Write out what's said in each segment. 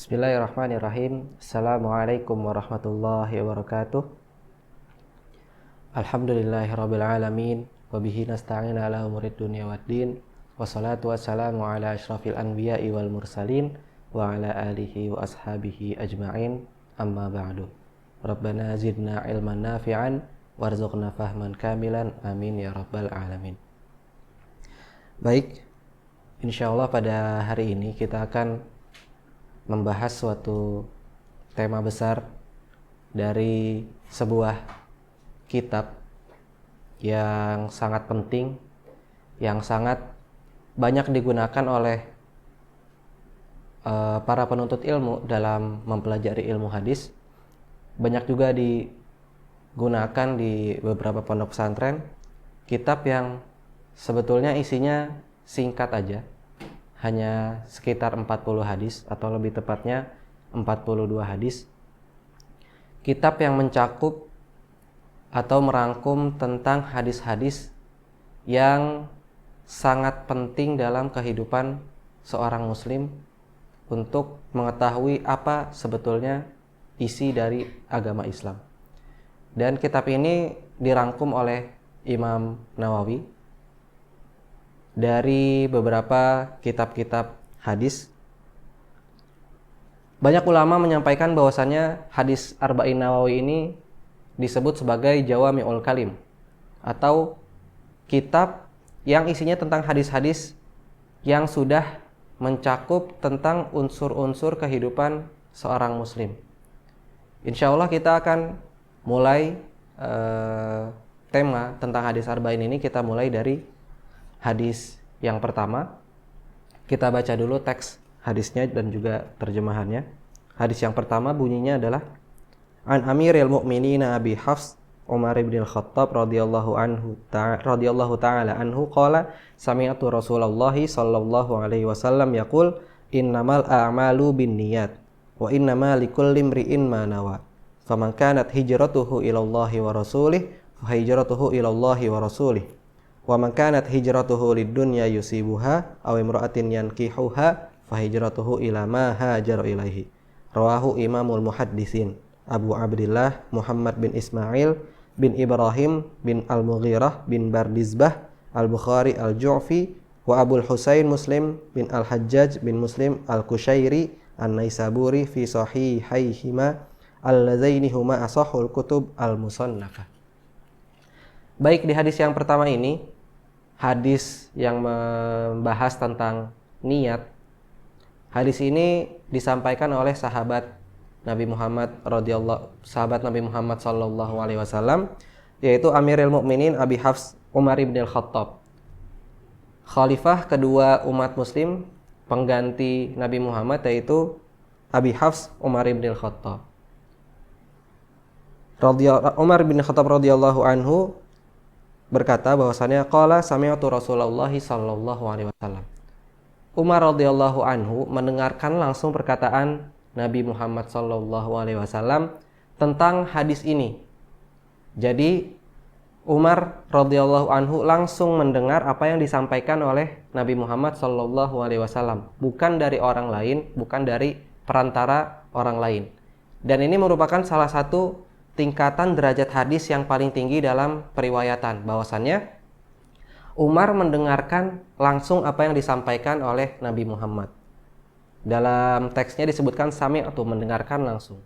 Bismillahirrahmanirrahim. Assalamualaikum warahmatullahi wabarakatuh. Alhamdulillahirabbil alamin wa bihi nasta'in ala umurid dunya waddin. Wassalatu wassalamu ala asyrafil anbiya'i wal mursalin wa ala alihi wa ashabihi ajma'in. Amma ba'du. Rabbana zidna ilman nafi'an warzuqna fahman kamilan. Amin ya rabbal alamin. Baik, insyaallah pada hari ini kita akan membahas suatu tema besar dari sebuah kitab yang sangat penting, yang sangat banyak digunakan oleh para penuntut ilmu dalam mempelajari ilmu hadis. Banyak juga digunakan di beberapa pondok pesantren. Kitab yang sebetulnya isinya singkat aja, hanya sekitar 40 hadis atau lebih tepatnya 42 hadis. Kitab yang mencakup atau merangkum tentang hadis-hadis yang sangat penting dalam kehidupan seorang muslim untuk mengetahui apa sebetulnya isi dari agama Islam. Dan kitab ini dirangkum oleh Imam Nawawi dari beberapa kitab-kitab hadis. Banyak ulama menyampaikan bahwasannya hadis Arba'in Nawawi ini disebut sebagai Jawami'ul Kalim, atau kitab yang isinya tentang hadis-hadis yang sudah mencakup tentang unsur-unsur kehidupan seorang muslim. Insya Allah kita akan mulai tema tentang hadis Arba'in ini. Kita mulai dari hadis yang pertama. Kita baca dulu teks hadisnya dan juga terjemahannya. Hadis yang pertama bunyinya adalah An Amiril Mu'minin Abi Hafs Umar bin Al-Khattab radhiyallahu ta'ala anhu qala sami'tu Rasulullah sallallahu alaihi wasallam yaqul innamal a'malu binniyat wa innamal likulli imri'in ma nawa faman kanat hijratuhu ila Allah wa rasulih fa hijratuhu ila Allah wa rasulih wa man kanat hijratuhu lid-dunya yusibuha aw imra'atin yankihuha fa hijratuhu ila ma hajara ilaihi. Rawahu Imamul Muhaddisin Abu Abdillah Muhammad bin Ismail bin Ibrahim bin Al-Mughirah bin Bardizbah Al-Bukhari Al-Ju'fi wa Abul Husain Muslim bin Al-Hajjaj bin Muslim Al-Kushairi An-Naisaburi fi sahihaihima allazaini huma asahhul kutub al-musannafah. Baik, di hadis yang pertama ini, hadis yang membahas tentang niat. Hadis ini disampaikan oleh sahabat Nabi Muhammad sallallahu alaihi wasallam, yaitu Amirul Mukminin Abi Hafs Umar bin Al-Khattab, khalifah kedua umat muslim pengganti Nabi Muhammad, yaitu Abi Hafs Umar bin Al-Khattab. Umar bin Al-Khattab radhiyallahu anhu berkata bahwasannya qala sami'tu Rasulullah sallallahu alaihi wasallam. Umar radhiyallahu anhu mendengarkan langsung perkataan Nabi Muhammad sallallahu alaihi wasallam tentang hadis ini. Jadi Umar radhiyallahu anhu langsung mendengar apa yang disampaikan oleh Nabi Muhammad sallallahu alaihi wasallam, bukan dari orang lain, bukan dari perantara orang lain. Dan ini merupakan salah satu tingkatan derajat hadis yang paling tinggi dalam periwayatan, bahwasannya Umar mendengarkan langsung apa yang disampaikan oleh Nabi Muhammad. Dalam teksnya disebutkan sami' atau mendengarkan langsung,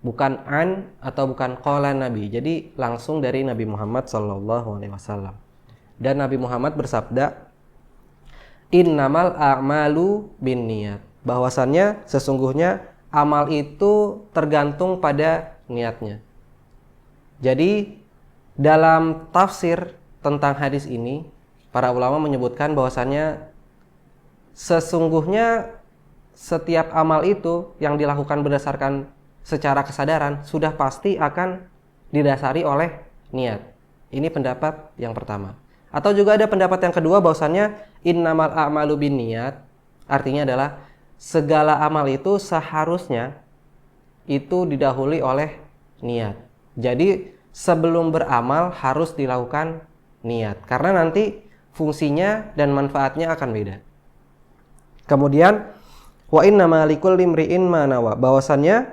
bukan an atau bukan qala Nabi. Jadi langsung dari Nabi Muhammad sallallahu alaihi wasallam. Dan Nabi Muhammad bersabda, innamal a'malu binniyat, bahwasannya sesungguhnya amal itu tergantung pada niatnya. Jadi dalam tafsir tentang hadis ini, para ulama menyebutkan bahwasannya sesungguhnya setiap amal itu yang dilakukan berdasarkan secara kesadaran sudah pasti akan didasari oleh niat. Ini pendapat yang pertama. Atau juga ada pendapat yang kedua bahwasannya innamal a'malu binniyat, artinya adalah segala amal itu seharusnya itu didahului oleh niat. Jadi sebelum beramal harus dilakukan niat, karena nanti fungsinya dan manfaatnya akan beda. Kemudian Wa innama likulli imri'in ma nawa. Bahwasannya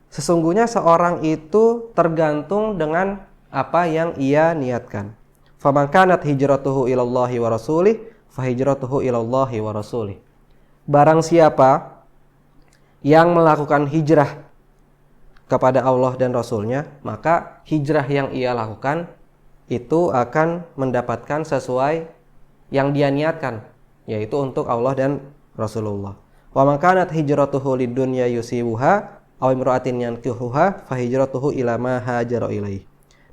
sesungguhnya seorang itu tergantung dengan apa yang ia niatkan. Faman kanat hijratuhu ilallahi wa rasulih fahijratuhu ilallahi wa rasulih. Barang siapa yang melakukan hijrah kepada Allah dan Rasulnya, maka hijrah yang ia lakukan itu akan mendapatkan sesuai yang dia niatkan, yaitu untuk Allah dan Rasulullah. Wa man kanat hijratuhu lidunya yusibuha aw imra'atin yankihuha fahijratuhu ila ma hajara ilaih.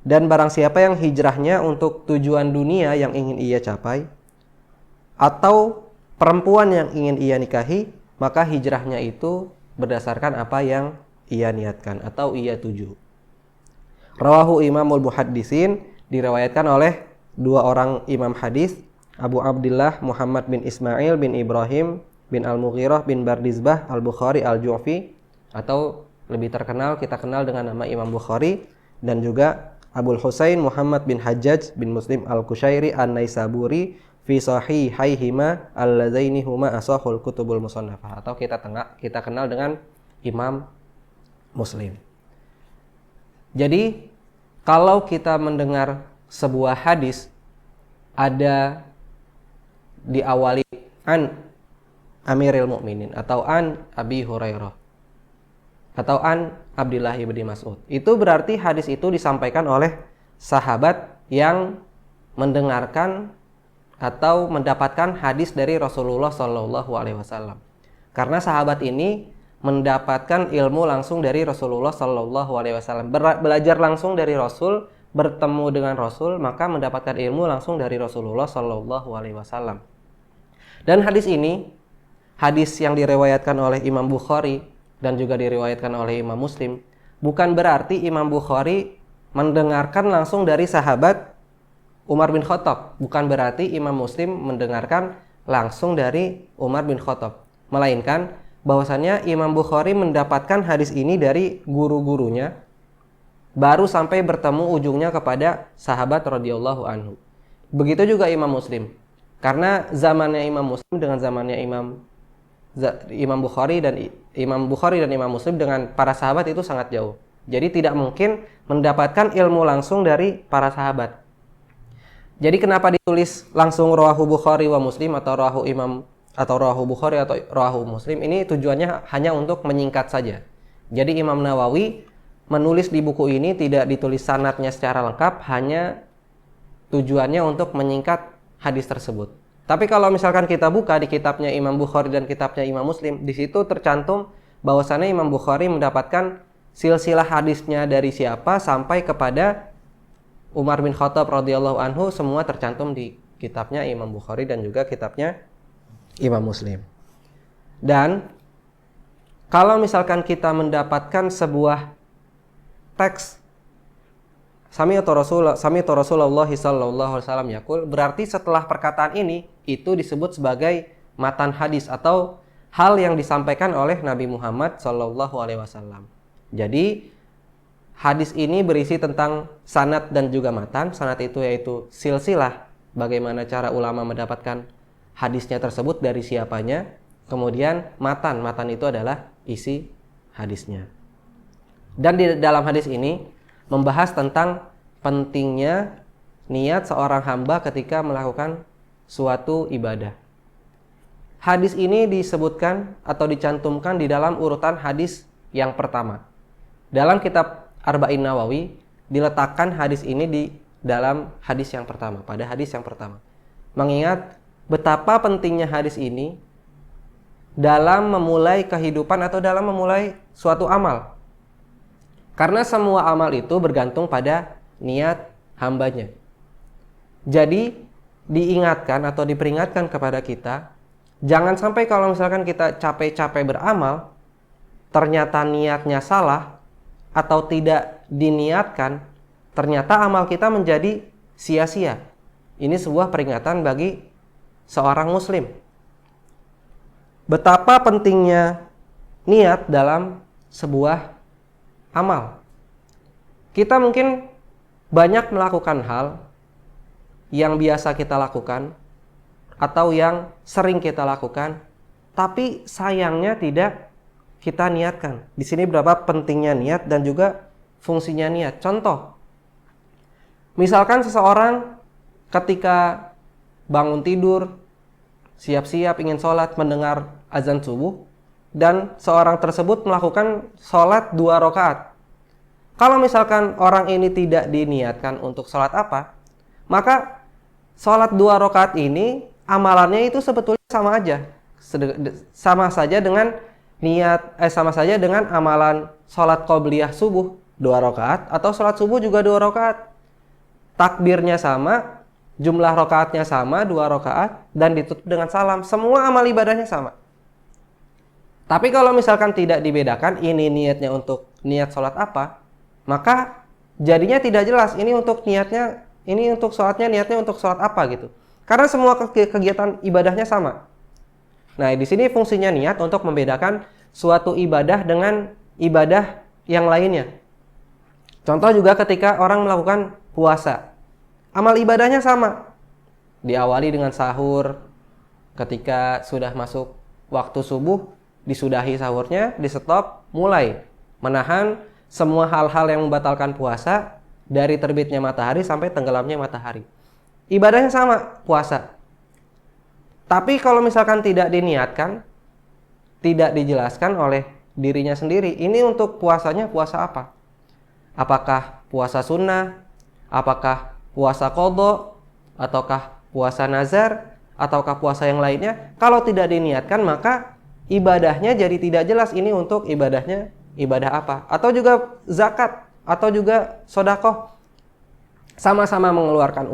Dan barang siapa yang hijrahnya untuk tujuan dunia yang ingin ia capai atau perempuan yang ingin ia nikahi, maka hijrahnya itu berdasarkan apa yang ia niatkan atau ia tuju. Rawahu Imamul Muhaddisin, diriwayatkan oleh dua orang imam hadis, Abu Abdullah Muhammad bin Ismail bin Ibrahim bin Al-Mughirah bin Bardizbah Al-Bukhari Al-Ju'fi, atau lebih terkenal kita kenal dengan nama Imam Bukhari, dan juga Abul Husain Muhammad bin Hajjaj bin Muslim Al-Kushairi An-Naisaburi fi sahihaihima allazaini huma asahul kutubul musannafah, atau kita kenal dengan Imam Muslim. Jadi kalau kita mendengar sebuah hadis ada diawali an Amiril Mukminin atau an Abi Hurairah atau an Abdullah bin Mas'ud, itu berarti hadis itu disampaikan oleh sahabat yang mendengarkan atau mendapatkan hadis dari Rasulullah SAW. Karena sahabat ini mendapatkan ilmu langsung dari Rasulullah SAW, belajar langsung dari Rasul, bertemu dengan Rasul, maka mendapatkan ilmu langsung dari Rasulullah SAW. Dan hadis ini, hadis yang diriwayatkan oleh Imam Bukhari dan juga diriwayatkan oleh Imam Muslim, bukan berarti Imam Bukhari mendengarkan langsung dari sahabat Umar bin Khattab, bukan berarti Imam Muslim mendengarkan langsung dari Umar bin Khattab, melainkan bahwasannya Imam Bukhari mendapatkan hadis ini dari guru-gurunya, baru sampai bertemu ujungnya kepada sahabat radhiyallahu anhu. Begitu juga Imam Muslim, karena zamannya Imam Muslim dengan zamannya Imam Bukhari dan Imam Muslim dengan para sahabat itu sangat jauh. Jadi tidak mungkin mendapatkan ilmu langsung dari para sahabat. Jadi kenapa ditulis langsung rawahu Bukhari wa Muslim atau rawahu Bukhari atau rawahu Muslim? Ini tujuannya hanya untuk menyingkat saja. Jadi Imam Nawawi menulis di buku ini tidak ditulis sanadnya secara lengkap, hanya tujuannya untuk menyingkat hadis tersebut. Tapi kalau misalkan kita buka di kitabnya Imam Bukhari dan kitabnya Imam Muslim, di situ tercantum bahwasannya Imam Bukhari mendapatkan silsilah hadisnya dari siapa sampai kepada Umar bin Khattab radhiyallahu anhu, semua tercantum di kitabnya Imam Bukhari dan juga kitabnya Imam Muslim. Dan kalau misalkan kita mendapatkan sebuah teks Sami'tu Rasulullah sallallahu alaihi wasallam yaqul, berarti setelah perkataan ini itu disebut sebagai matan hadis atau hal yang disampaikan oleh Nabi Muhammad sallallahu alaihi wasallam. Jadi hadis ini berisi tentang sanad dan juga matan. Sanad itu yaitu silsilah, bagaimana cara ulama mendapatkan hadisnya tersebut dari siapanya. Kemudian matan itu adalah isi hadisnya. Dan di dalam hadis ini membahas tentang pentingnya niat seorang hamba ketika melakukan suatu ibadah. Hadis ini disebutkan atau dicantumkan di dalam urutan hadis yang pertama. Dalam kitab Arba'in Nawawi diletakkan hadis ini di dalam hadis yang pertama, pada hadis yang pertama. Mengingat betapa pentingnya hadis ini dalam memulai kehidupan atau dalam memulai suatu amal. Karena semua amal itu bergantung pada niat hambanya. Jadi diingatkan atau diperingatkan kepada kita, jangan sampai kalau misalkan kita capek-capek beramal, ternyata niatnya salah atau tidak diniatkan, ternyata amal kita menjadi sia-sia. Ini sebuah peringatan bagi seorang muslim. Betapa pentingnya niat dalam sebuah amal. Kita mungkin banyak melakukan hal yang biasa kita lakukan atau yang sering kita lakukan, tapi sayangnya tidak kita niatkan. Di sini berapa pentingnya niat dan juga fungsinya niat. Contoh, misalkan seseorang ketika bangun tidur, siap-siap ingin sholat, mendengar azan subuh, dan seorang tersebut melakukan sholat 2 rakaat. Kalau misalkan orang ini tidak diniatkan untuk sholat apa, maka sholat 2 rakaat ini amalannya itu sebetulnya sama aja, sama saja dengan sama saja dengan amalan sholat qobliyah subuh 2 rakaat atau sholat subuh juga 2 rakaat. Takbirnya sama, jumlah rakaatnya sama 2 rakaat, dan ditutup dengan salam. Semua amal ibadahnya sama. Tapi kalau misalkan tidak dibedakan, ini niatnya untuk niat sholat apa, maka jadinya tidak jelas ini untuk niatnya, ini untuk sholatnya niatnya untuk sholat apa gitu. Karena semua kegiatan ibadahnya sama. Nah, di sini fungsinya niat untuk membedakan suatu ibadah dengan ibadah yang lainnya. Contoh juga ketika orang melakukan puasa, amal ibadahnya sama. Diawali dengan sahur, ketika sudah masuk waktu subuh, disudahi sahurnya, di stop, mulai menahan semua hal-hal yang membatalkan puasa dari terbitnya matahari sampai tenggelamnya matahari. Ibadahnya sama, puasa. Tapi kalau misalkan tidak diniatkan, tidak dijelaskan oleh dirinya sendiri, ini untuk puasanya puasa apa? Apakah puasa sunnah? Apakah puasa qadha? Ataukah puasa nazar? Ataukah puasa yang lainnya? Kalau tidak diniatkan, maka ibadahnya jadi tidak jelas ini untuk ibadahnya ibadah apa. Atau juga zakat, atau juga sedekah, sama-sama mengeluarkan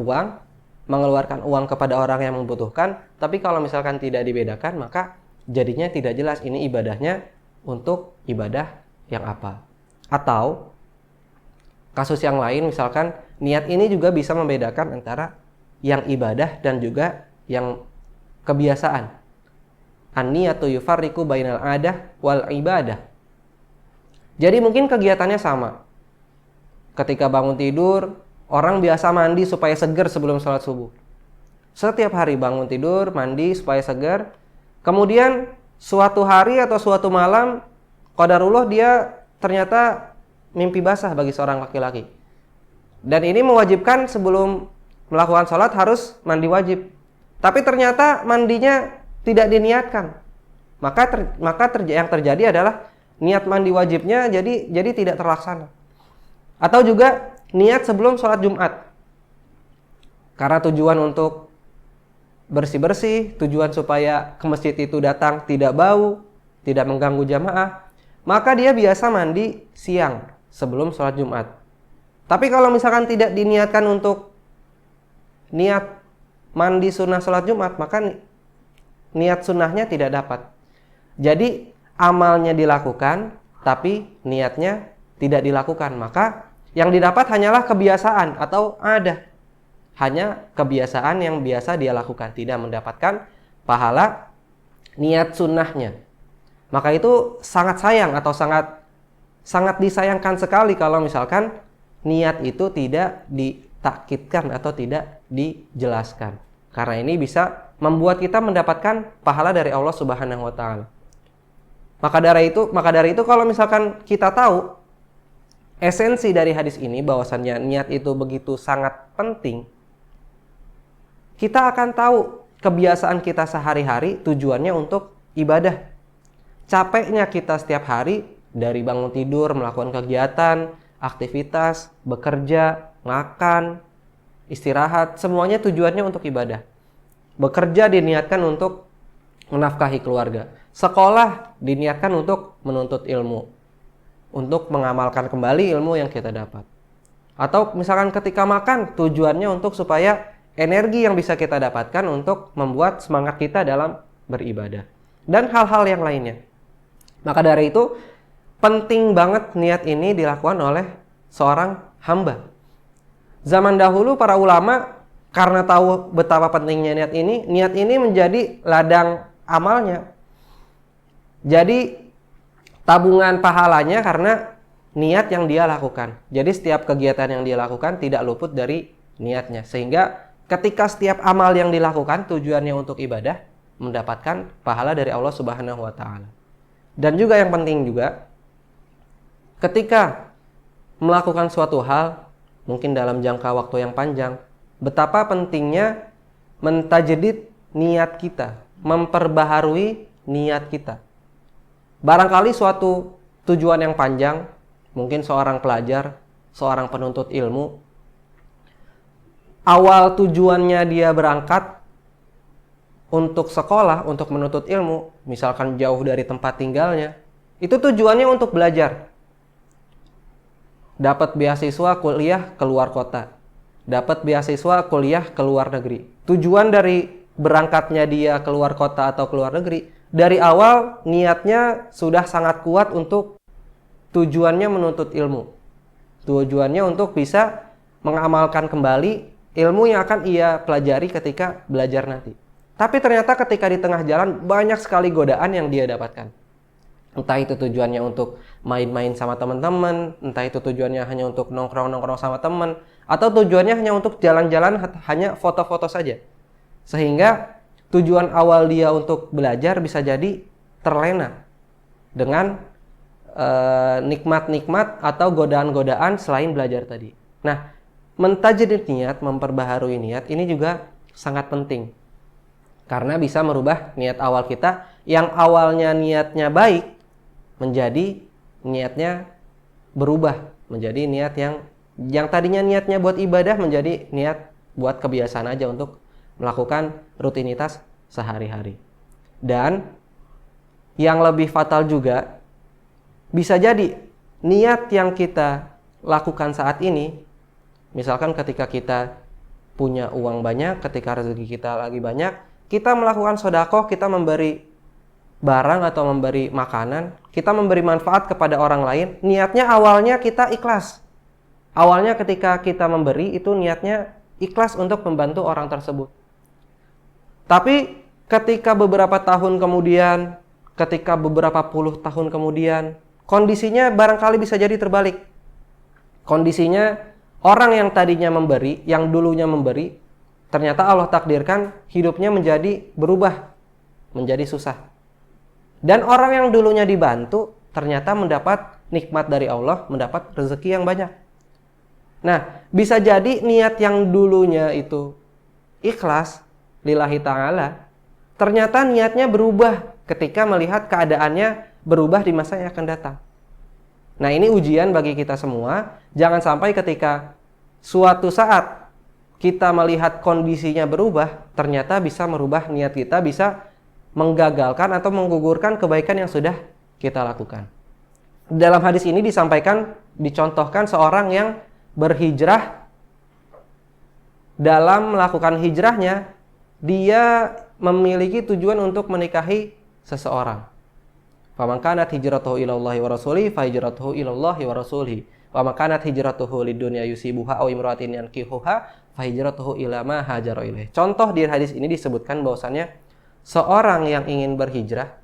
uang kepada orang yang membutuhkan, tapi kalau misalkan tidak dibedakan, maka jadinya tidak jelas ini ibadahnya untuk ibadah yang apa. Atau kasus yang lain, misalkan niat ini juga bisa membedakan antara yang ibadah dan juga yang kebiasaan. An-niyatu yufarriqu bainal adah wal ibadah. Jadi mungkin kegiatannya sama. Ketika bangun tidur, orang biasa mandi supaya segar sebelum sholat subuh. Setiap hari bangun tidur, mandi supaya segar. Kemudian suatu hari atau suatu malam, qadarullah dia ternyata mimpi basah bagi seorang laki-laki. Dan ini mewajibkan sebelum melakukan sholat harus mandi wajib. Tapi ternyata mandinya tidak diniatkan, maka yang terjadi adalah niat mandi wajibnya jadi tidak terlaksana. Atau juga niat sebelum sholat Jumat, karena tujuan untuk bersih-bersih, tujuan supaya ke masjid itu datang tidak bau, tidak mengganggu jamaah, maka dia biasa mandi siang sebelum sholat Jumat. Tapi kalau misalkan tidak diniatkan untuk niat mandi sunnah sholat Jumat, maka niat sunnahnya tidak dapat. Jadi amalnya dilakukan, tapi niatnya tidak dilakukan. Maka yang didapat hanyalah kebiasaan atau ada. Hanya kebiasaan yang biasa dia lakukan, tidak mendapatkan pahala niat sunnahnya. Maka itu sangat sayang atau sangat disayangkan sekali kalau misalkan niat itu tidak ditakkidkan atau tidak dijelaskan. Karena ini bisa membuat kita mendapatkan pahala dari Allah Subhanahu wa taala. Maka dari itu kalau misalkan kita tahu esensi dari hadis ini bahwasannya niat itu begitu sangat penting, kita akan tahu kebiasaan kita sehari-hari tujuannya untuk ibadah. Capeknya kita setiap hari dari bangun tidur, melakukan kegiatan, aktivitas, bekerja, makan, istirahat, semuanya tujuannya untuk ibadah. Bekerja diniatkan untuk menafkahi keluarga. Sekolah diniatkan untuk menuntut ilmu, untuk mengamalkan kembali ilmu yang kita dapat. Atau misalkan ketika makan, tujuannya untuk supaya energi yang bisa kita dapatkan untuk membuat semangat kita dalam beribadah. Dan hal-hal yang lainnya. Maka dari itu, penting banget niat ini dilakukan oleh seorang hamba. Zaman dahulu para ulama karena tahu betapa pentingnya niat ini menjadi ladang amalnya. Jadi tabungan pahalanya karena niat yang dia lakukan. Jadi setiap kegiatan yang dia lakukan tidak luput dari niatnya. Sehingga ketika setiap amal yang dilakukan tujuannya untuk ibadah, mendapatkan pahala dari Allah Subhanahu wa taala. Dan juga yang penting juga, ketika melakukan suatu hal mungkin dalam jangka waktu yang panjang, betapa pentingnya mentajdid niat kita, memperbaharui niat kita. Barangkali suatu tujuan yang panjang, mungkin seorang pelajar, seorang penuntut ilmu, awal tujuannya dia berangkat untuk sekolah, untuk menuntut ilmu, misalkan jauh dari tempat tinggalnya, itu tujuannya untuk belajar. Dapat beasiswa kuliah ke luar kota, dapat beasiswa kuliah ke luar negeri. Tujuan dari berangkatnya dia ke luar kota atau ke luar negeri, dari awal niatnya sudah sangat kuat untuk tujuannya menuntut ilmu. Tujuannya untuk bisa mengamalkan kembali ilmu yang akan ia pelajari ketika belajar nanti. Tapi ternyata ketika di tengah jalan banyak sekali godaan yang dia dapatkan. Entah itu tujuannya untuk main-main sama teman-teman, entah itu tujuannya hanya untuk nongkrong-nongkrong sama teman, atau tujuannya hanya untuk jalan-jalan hanya foto-foto saja. Sehingga tujuan awal dia untuk belajar bisa jadi terlena dengan nikmat-nikmat atau godaan-godaan selain belajar tadi. Nah, mentajdid niat, memperbaharui niat ini juga sangat penting. Karena bisa merubah niat awal kita yang awalnya niatnya baik menjadi niatnya berubah menjadi niat yang tadinya niatnya buat ibadah menjadi niat buat kebiasaan aja untuk melakukan rutinitas sehari-hari. Dan yang lebih fatal juga, bisa jadi niat yang kita lakukan saat ini, misalkan ketika kita punya uang banyak, ketika rezeki kita lagi banyak, kita melakukan sedekah, kita memberi barang atau memberi makanan, kita memberi manfaat kepada orang lain, niatnya awalnya kita ikhlas. Awalnya ketika kita memberi itu niatnya ikhlas untuk membantu orang tersebut. Tapi ketika beberapa tahun kemudian, ketika beberapa puluh tahun kemudian, kondisinya barangkali bisa jadi terbalik. Kondisinya orang yang tadinya memberi, yang dulunya memberi, ternyata Allah takdirkan hidupnya menjadi berubah, menjadi susah. Dan orang yang dulunya dibantu, ternyata mendapat nikmat dari Allah, mendapat rezeki yang banyak. Nah, bisa jadi niat yang dulunya itu ikhlas, lillahi ta'ala, ternyata niatnya berubah ketika melihat keadaannya berubah di masa yang akan datang. Nah, ini ujian bagi kita semua. Jangan sampai ketika suatu saat kita melihat kondisinya berubah, ternyata bisa merubah niat kita, bisa menggagalkan atau menggugurkan kebaikan yang sudah kita lakukan. Dalam hadis ini dicontohkan seorang yang berhijrah. Dalam melakukan hijrahnya, dia memiliki tujuan untuk menikahi seseorang. Faman kanat hijratuhu ilallahi wa rasulihi fa hijratuhu ilallahi wa rasulihi. Wa man kanat hijratuhu lidunya yusibuha aw imra'atin yankihuha fa hijratuhu ila ma hajara ilaih. Contoh di hadis ini disebutkan bahwasannya seorang yang ingin berhijrah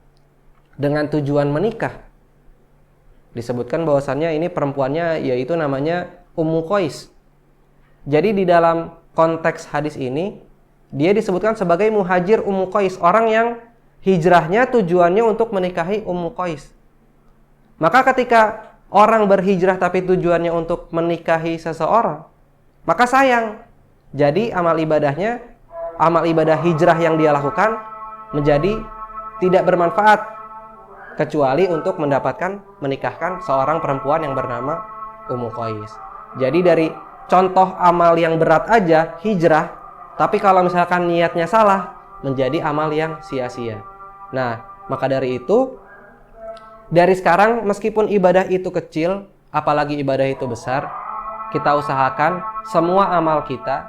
dengan tujuan menikah. Disebutkan bahwasannya ini perempuannya yaitu namanya Ummu Qais. Jadi di dalam konteks hadis ini dia disebutkan sebagai muhajir Ummu Qais, orang yang hijrahnya tujuannya untuk menikahi Ummu Qais. Maka ketika orang berhijrah tapi tujuannya untuk menikahi seseorang, maka sayang. Jadi amal ibadah hijrah yang dia lakukan menjadi tidak bermanfaat kecuali untuk menikahkan seorang perempuan yang bernama Ummu Qais. Jadi dari contoh amal yang berat aja, hijrah, tapi kalau misalkan niatnya salah, menjadi amal yang sia-sia. Nah, maka dari itu, dari sekarang meskipun ibadah itu kecil, apalagi ibadah itu besar, kita usahakan semua amal kita,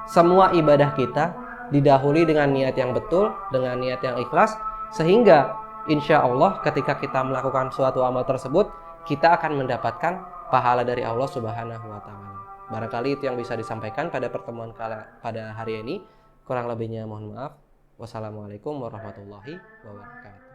semua ibadah kita didahului dengan niat yang betul, dengan niat yang ikhlas, sehingga insya Allah ketika kita melakukan suatu amal tersebut, kita akan mendapatkan pahala dari Allah Subhanahu wa Ta'ala. Barangkali itu yang bisa disampaikan pada pertemuan pada hari ini. Kurang lebihnya mohon maaf. Wassalamualaikum warahmatullahi wabarakatuh.